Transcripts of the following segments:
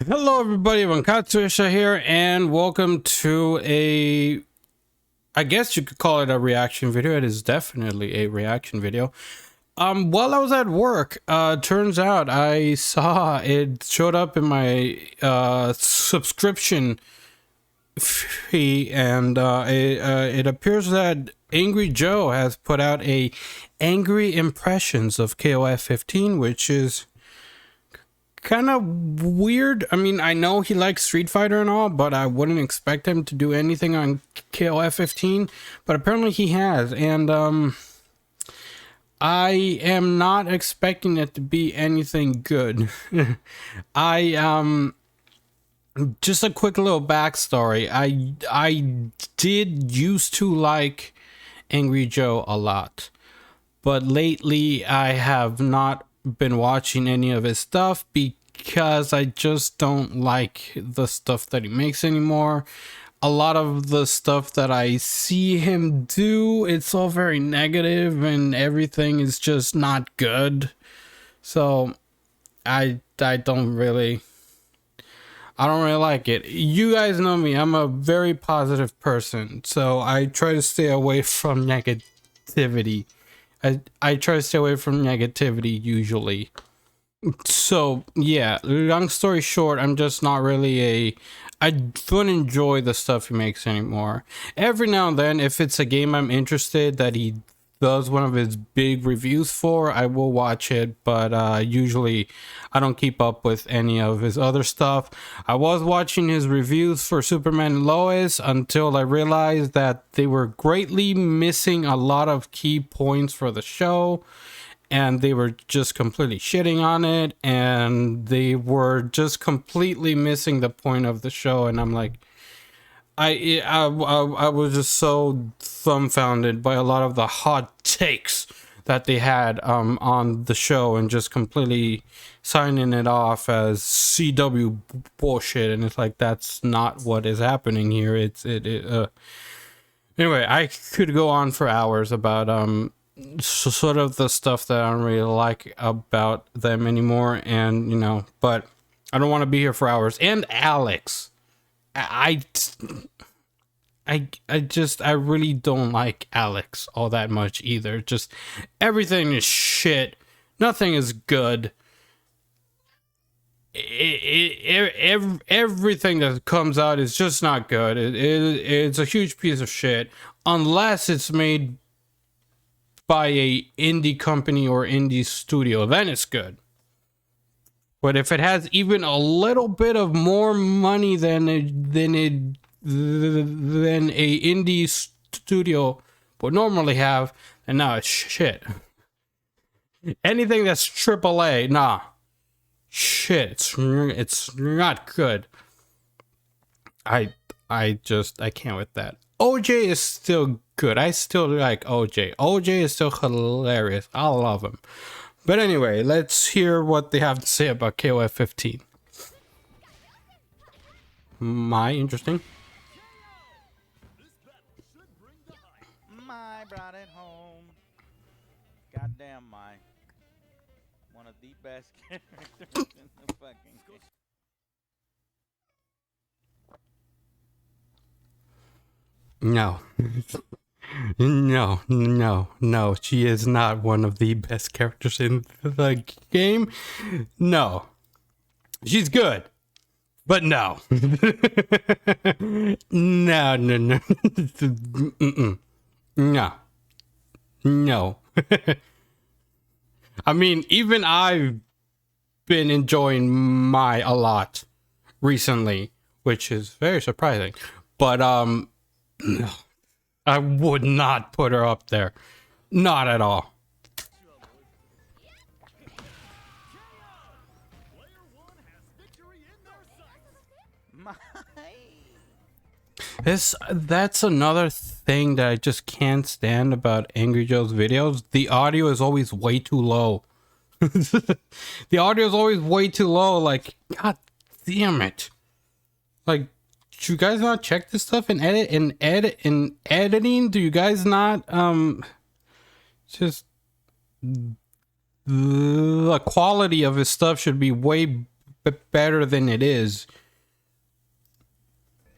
Hello everybody, Bonkotzu here, and welcome to I guess you could call it a reaction video. It is definitely a reaction video. While I was at work, turns out I saw it showed up in my subscription fee, and it appears that Angry Joe has put out a Angry Impressions of KOFXV, which is kind of weird. I mean, I know he likes Street Fighter and all, but I wouldn't expect him to do anything on KOFXV, but apparently he has, and I am not expecting it to be anything good. I just a quick little backstory. I did used to like Angry Joe a lot, but lately I have not been watching any of his stuff because I just don't like the stuff that he makes anymore. A lot of the stuff that I see him do, it's all very negative and everything is just not good. So I don't really like it. You guys know me, I'm a very positive person, so I try to stay away from negativity. I try to stay away from negativity usually. So yeah, long story short, I'm just not really I don't enjoy the stuff he makes anymore. Every now and then, if it's a game I'm interested that he does one of his big reviews for, I will watch it, but usually I don't keep up with any of his other stuff. I was watching his reviews for Superman and Lois until I realized that they were greatly missing a lot of key points for the show, and they were just completely shitting on it, and they were just completely missing the point of the show. And I'm like, I was just so dumbfounded by a lot of the hot takes that they had on the show, and just completely signing it off as CW bullshit. And it's like, that's not what is happening here. Anyway, I could go on for hours about sort of the stuff that I don't really like about them anymore, and you know, but I don't want to be here for hours. And Alex, I really don't like Alex all that much either. Just everything is shit. Nothing is good. Everything that comes out is just not good. It's a huge piece of shit unless it's made by a indie company or indie studio. Then it's good. But if it has even a little bit of more money than a indie studio would normally have, and now it's shit. Anything that's AAA, nah, shit, it's not good. I can't with that. OJ is still good. I still like OJ. OJ is still hilarious. I love him. But anyway, let's hear what they have to say about KOFXV. My interesting. My brought it home. Goddamn, my one of the best characters in the fucking game. No. No, she is not one of the best characters in the game. No. She's good, but no. No. No. I mean, even I've been enjoying Mai a lot recently, which is very surprising. But no. I would not put her up there. Not at all. That's another thing that I just can't stand about Angry Joe's videos. The audio is always way too low. The audio is always way too low. Like, god damn it. Like, do you guys not check this stuff in editing? Do you guys not just the quality of his stuff should be way better than it is.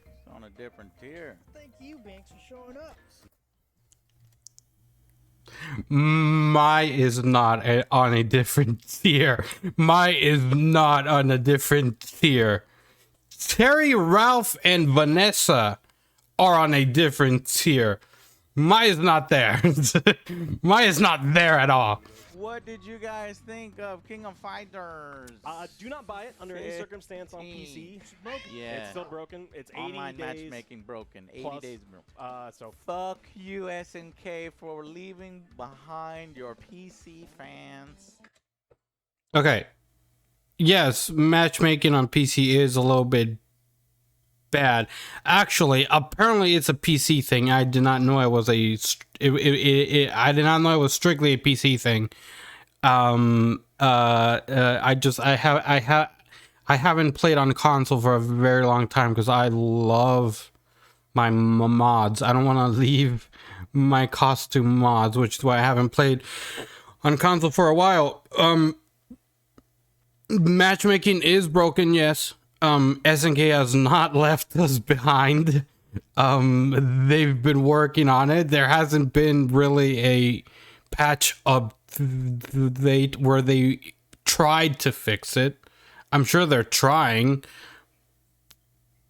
It's on a different tier. Thank you, Banks, for showing up. My is not on a different tier. My is not on a different tier. Terry, Ralph, and Vanessa are on a different tier. My is not there. My is not there at all. What did you guys think of King of Fighters? Do not buy it under any circumstance on PC. Yeah. It's still broken. It's 80 Online days. matchmaking broken. 80 plus, days broken. So Fuck you, SNK, for leaving behind your PC fans. Okay. Yes, matchmaking on PC is a little bit bad. Actually, apparently it's a PC thing. I did not know it was I did not know it was strictly a PC thing. I haven't played on console for a very long time because I love my mods. I don't want to leave my costume mods, which is why I haven't played on console for a while. Matchmaking is broken, yes. SNK has not left us behind. They've been working on it. There hasn't been really a patch update where they tried to fix it. I'm sure they're trying,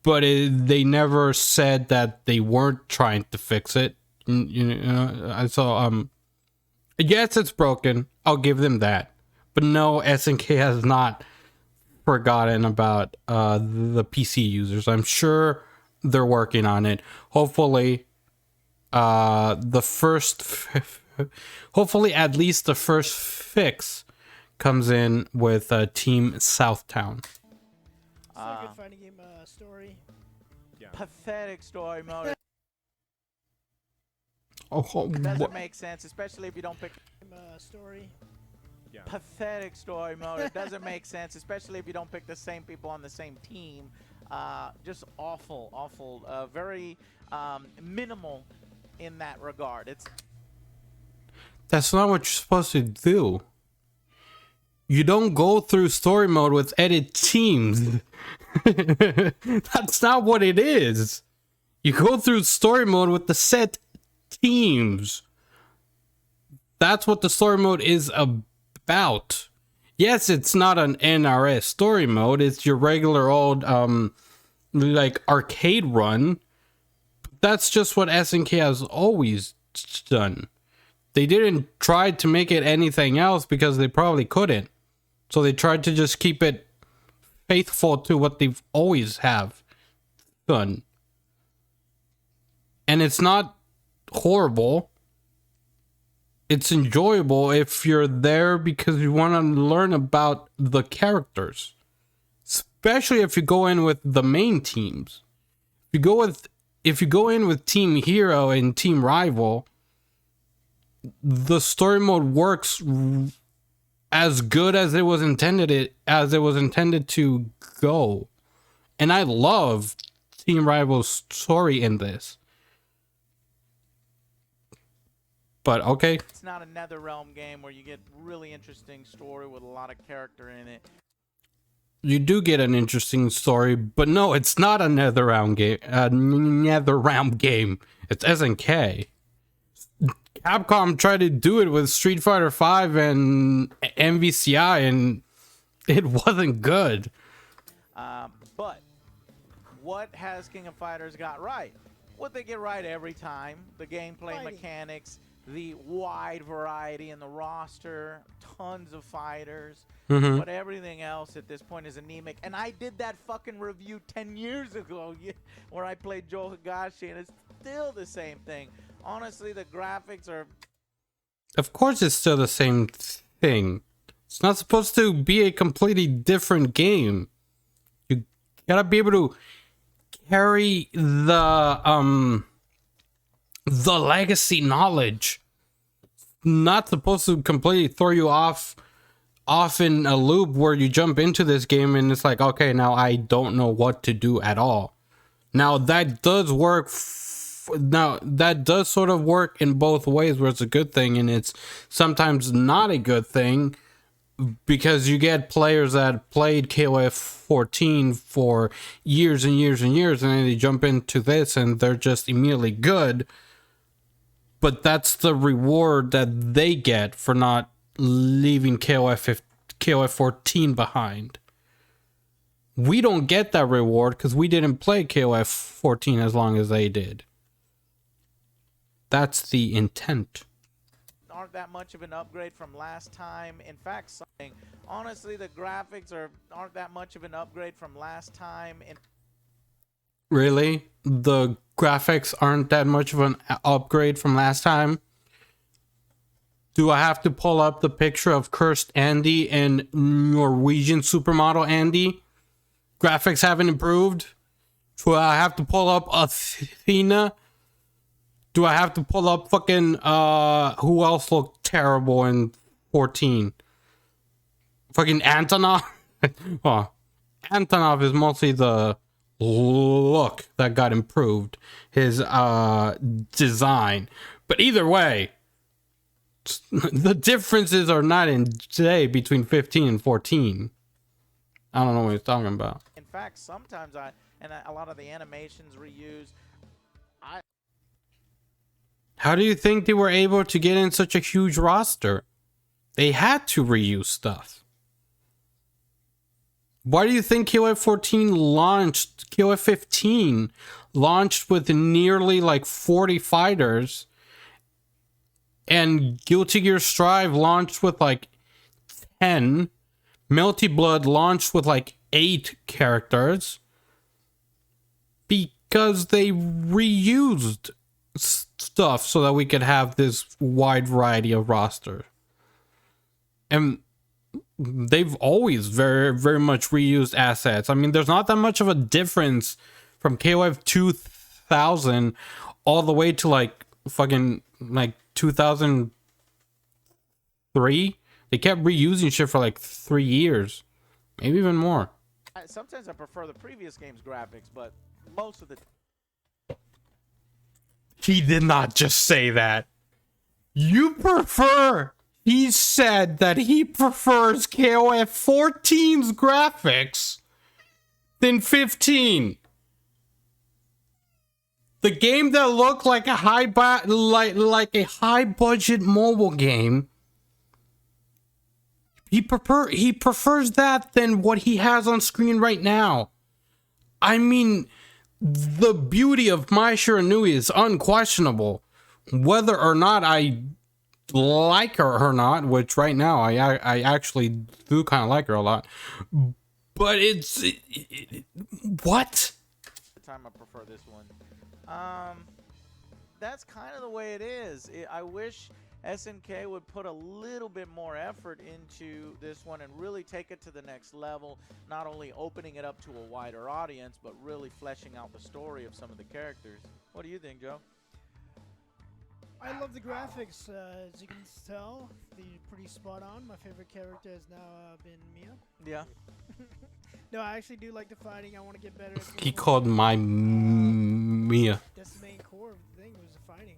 but they never said that they weren't trying to fix it. So yes, it's broken. I'll give them that. But no, SNK has not forgotten about the PC users. I'm sure they're working on it. Hopefully, hopefully at least the first fix comes in with Team Southtown. It's not a good fighting game story. yeah. Pathetic story mode. What? Doesn't make sense, especially if you don't pick. Story. Yeah. Pathetic story mode. It doesn't make sense, especially if you don't pick the same people on the same team. Just awful, awful. Very minimal in that regard. That's not what you're supposed to do. You don't go through story mode with edit teams. That's not what it is. You go through story mode with the set teams. That's what the story mode is about. Yes, it's not an NRS story mode. It's your regular old like arcade run. That's just what SNK has always done. They didn't try to make it anything else because they probably couldn't. So they tried to just keep it faithful to what they've always have done. And it's not horrible. It's enjoyable if you're there because you want to learn about the characters. Especially if you go in with the main teams. If you go in with Team Hero and Team Rival, the story mode works as good as it was intended to go. And I love Team Rival's story in this. But okay. It's not a NetherRealm game where you get really interesting story with a lot of character in it. You do get an interesting story, but no, it's not a NetherRealm game. NetherRealm game. It's SNK. Capcom tried to do it with Street Fighter V and MVCI, and it wasn't good. But what has King of Fighters got right? What they get right every time: the gameplay Fighting. mechanics, the wide variety in the roster, tons of fighters. Mhm. But everything else at this point is anemic. And I did that fucking review 10 years ago where I played Joe Higashi, and it's still the same thing. Honestly, the graphics are... Of course it's still the same thing. It's not supposed to be a completely different game. You gotta be able to carry the legacy knowledge. Not supposed to completely throw you off in a loop where you jump into this game and it's like, okay, now I don't know what to do at all. Now that does work. Now that does sort of work in both ways, where it's a good thing and it's sometimes not a good thing. because you get players that played KOF 14 for years and years and years, and then they jump into this and they're just immediately good. But that's the reward that they get for not leaving KOF 14 behind. We don't get that reward because we didn't play KOF 14 as long as they did. That's the intent. Aren't that much of an upgrade from last time. In fact, honestly, the graphics aren't that much of an upgrade from last time. Really? The graphics aren't that much of an upgrade from last time? Do I have to pull up the picture of Cursed Andy and Norwegian Supermodel Andy? Graphics haven't improved? Do I have to pull up Athena? Do I have to pull up fucking, who else looked terrible in 14? Fucking Antonov? Oh, Antonov is mostly the look that got improved. His, design. But either way, the differences are not in today between 15 and 14. I don't know what he's talking about. In fact, sometimes a lot of the animations reuse. How do you think they were able to get in such a huge roster? They had to reuse stuff. Why do you think KOF 14 launched? KOF 15 launched with nearly like 40 fighters, and Guilty Gear Strive launched with like 10. Melty Blood launched with like 8 characters because they reused stuff so that we could have this wide variety of roster. And they've always very, very much reused assets. I mean, there's not that much of a difference from KOF 2000 all the way to like fucking like 2003. They kept reusing shit for like 3 years, maybe even more. Sometimes I prefer the previous game's graphics, but most of the He did not just say that. You prefer. He said that he prefers KOF 14's graphics than 15. The game that looked like a high budget mobile game. He prefers that than what he has on screen right now. I mean, the beauty of Mai Shiranui is unquestionable. Whether or not I like her or not, which right now I actually do kind of like her a lot. But what? The time I prefer this one. That's kind of the way it is. I wish SNK would put a little bit more effort into this one and really take it to the next level, not only opening it up to a wider audience, but really fleshing out the story of some of the characters. What do you think, Joe? I love the graphics. As you can tell, they're pretty spot on. My favorite character has now been Mia. Yeah. No, I actually do like the fighting. I want to get better at He called my Mia. That's the main core of the thing, was the fighting.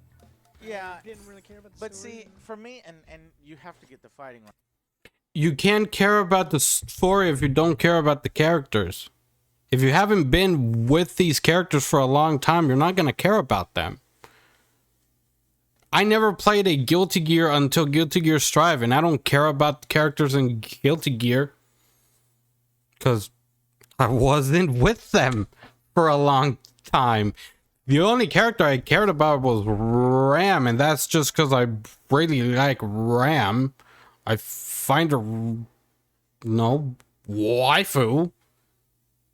Yeah. I didn't really care about the But story. see, for me, and you have to get the fighting right. You can't care about the story if you don't care about the characters. If you haven't been with these characters for a long time, you're not going to care about them. I never played a Guilty Gear until Guilty Gear Strive, and I don't care about the characters in Guilty Gear because I wasn't with them for a long time. The only character I cared about was Ram, and that's just because I really like Ram. I find her, waifu.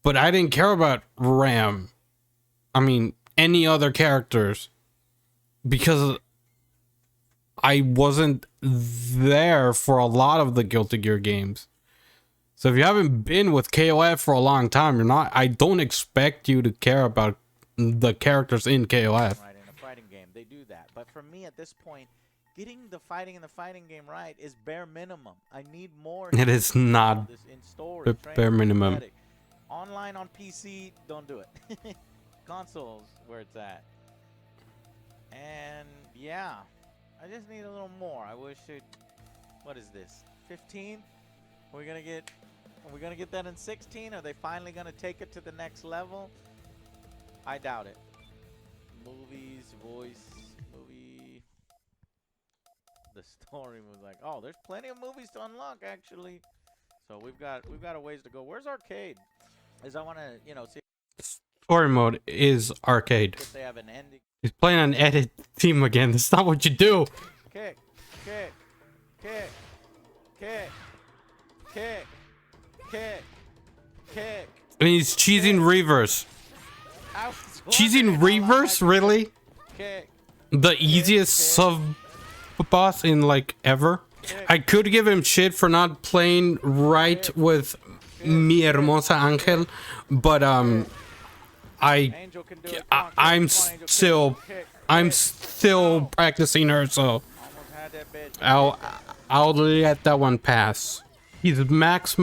But I didn't care about Ram. I mean, any other characters. Because I wasn't there for a lot of the Guilty Gear games. So if you haven't been with KOF for a long time, I don't expect you to care about the characters in KOF. Right, in a fighting game, they do that. But for me, at this point, getting the fighting in the fighting game right is bare minimum. I need more. It is not this in story, bare minimum. aesthetic. Online on PC, don't do it. Consoles, where it's at. And yeah, I just need a little more. I wish it. What is this? 15? Are we gonna get that in 16? Are they finally gonna take it to the next level? I doubt it. Movies, voice, movie. The story was like, oh, there's plenty of movies to unlock actually. So we've got a ways to go. Where's arcade? Is I want to, you know, see Story mode is arcade. if they have an ending. He's playing an edit team again. That's not what you do. Kick, kick, kick, kick, kick, kick, kick. And he's cheesing reverse. I was Cheesing wondering how long reverse? I could Really? kick. The easiest sub boss in like ever. I could give him shit for not playing right with Mi Hermosa Angel, but Angel can do it. Come on, I'm kick. Come on, Angel, still kick, I'm kick. still practicing her, so Almost had that bitch. I'll let that one pass. He's max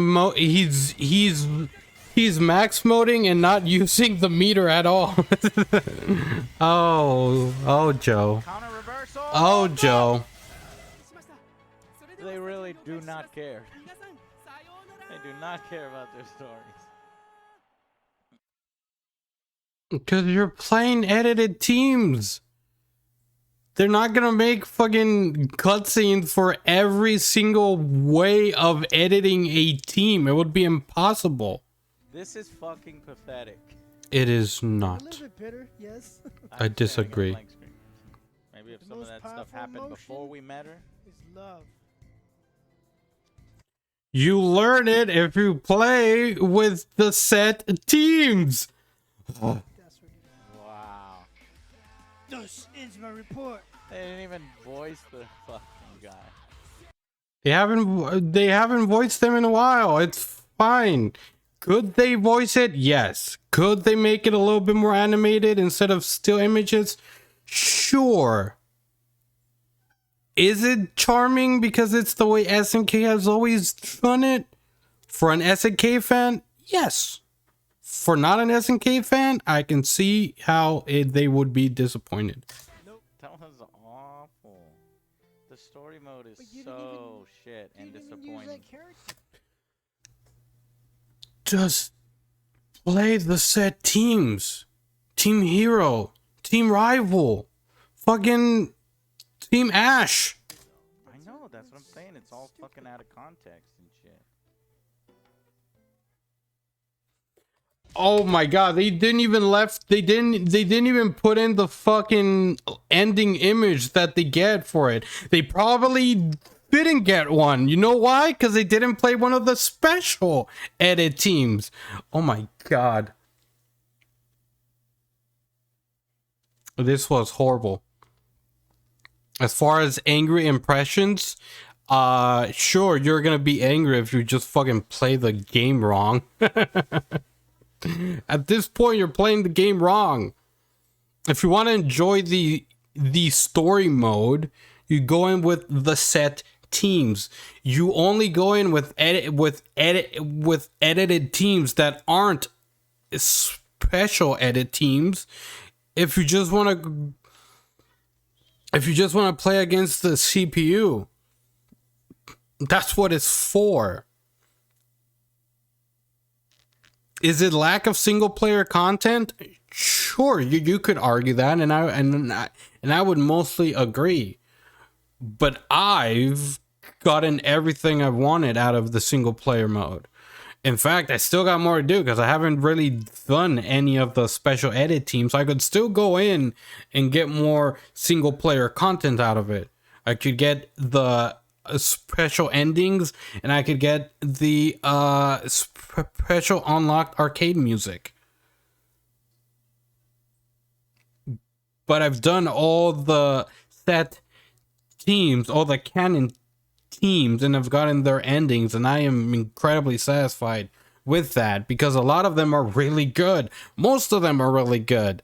max moding and not using the meter at all. oh Joe. Counter reversal. Oh Joe. They really do not care. They do not care about their stories. Because you're playing edited teams. They're not gonna make fucking cutscenes for every single way of editing a team. It would be impossible. This is fucking pathetic. It is A not. little bit bitter, yes. I I'm staring at a disagree. blank screen. Maybe if The some of most that stuff powerful happened emotion before we met her. It's love. You learn it if you play with the set teams. That's what it is. Wow. This is my report. They didn't even voice the fucking guy. They haven't voiced them in a while. It's fine. Could they voice it? Yes. Could they make it a little bit more animated instead of still images? Sure. Is it charming because it's the way SNK has always done it? For an SNK fan, yes. For not an SNK fan, I can see how they would be disappointed. Nope. That was awful. The story mode is But you didn't so shit and You didn't use disappointing. that character. Just play the set teams. Team Hero, Team Rival, fucking Team Ash. I know, that's what I'm saying. It's all fucking out of context and shit. Oh my god, they didn't even put in the fucking ending image that they get for it. They probably didn't get one. You know why? Because they didn't play one of the special edit teams. Oh my god. This was horrible. As far as angry impressions, sure, you're gonna be angry if you just fucking play the game wrong. At this point, you're playing the game wrong. If you want to enjoy the story mode, you go in with the set teams. You only go in with edited teams that aren't special edit teams. If you just want to play against the CPU, that's what it's for. Is it lack of single player content? Sure, you could argue that, and I would mostly agree. But I've gotten everything I've wanted out of the single player mode. In fact, I still got more to do because I haven't really done any of the special edit teams. I could still go in and get more single player content out of it. I could get the special endings, and I could get the special unlocked arcade music. But I've done all the set teams, all the canon teams, and I've gotten their endings, and I am incredibly satisfied with that because a lot of them are really good. Most of them are really good.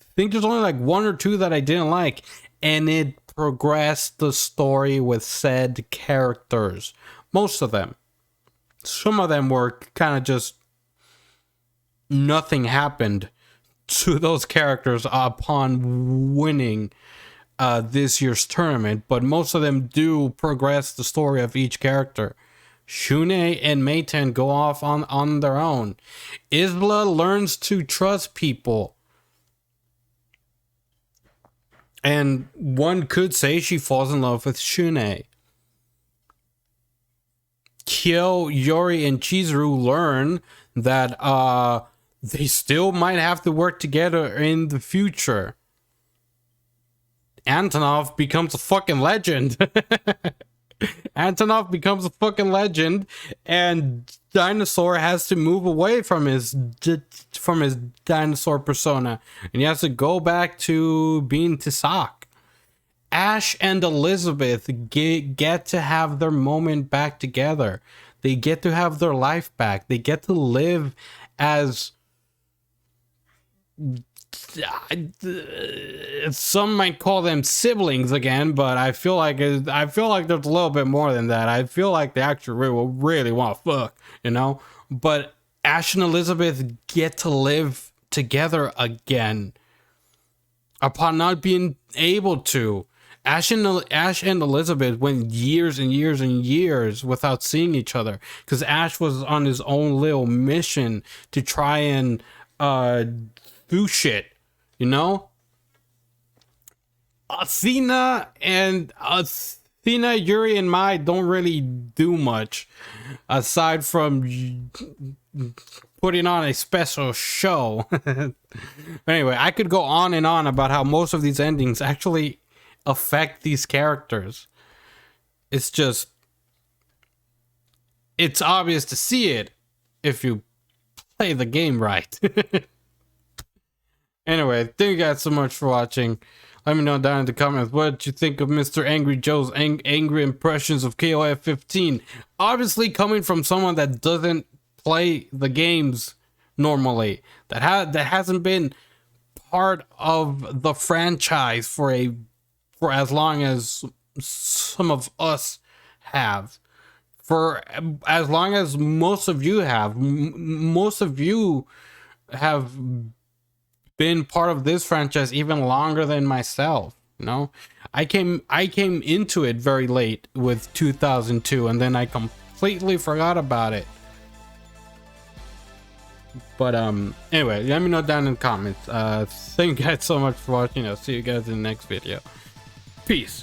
I think there's only like one or two that I didn't like, and it progressed the story with said characters. Most of them. Some of them were kind of just nothing happened to those characters upon winning this year's tournament, but most of them do progress the story of each character Shune and Meiten go off on their own. Isla learns to trust people. And one could say she falls in love with Shune. Kyo, Yuri, and Chizuru learn that they still might have to work together in the future. Antonov becomes a fucking legend. Antonov becomes a fucking legend, and Dinosaur has to move away from his dinosaur persona, and he has to go back to being Tisak. Ash and Elizabeth get to have their moment back together. They get to have their life back. They get to live as some might call them siblings again, but I feel like there's a little bit more than that. I feel like they actually really want to fuck, you know. But Ash and Elizabeth get to live together again upon not being able to. Ash and Elizabeth went years and years and years without seeing each other because Ash was on his own little mission to try and do shit. You know, Athena, Yuri, and Mai don't really do much aside from putting on a special show. Anyway, I could go on and on about how most of these endings actually affect these characters. It's just, it's obvious to see it if you play the game right. Anyway, thank you guys so much for watching. Let me know down in the comments what you think of Mr. Angry Joe's angry impressions of KOF15. Obviously coming from someone that doesn't play the games normally. That hasn't been part of the franchise for as long as some of us have. For as long as most of you have. Most of you have been part of this franchise even longer than myself. You know, I came into it very late with 2002, and then I completely forgot about it. But anyway, let me know down in the comments. Thank you guys so much for watching. I'll see you guys in the next video. Peace.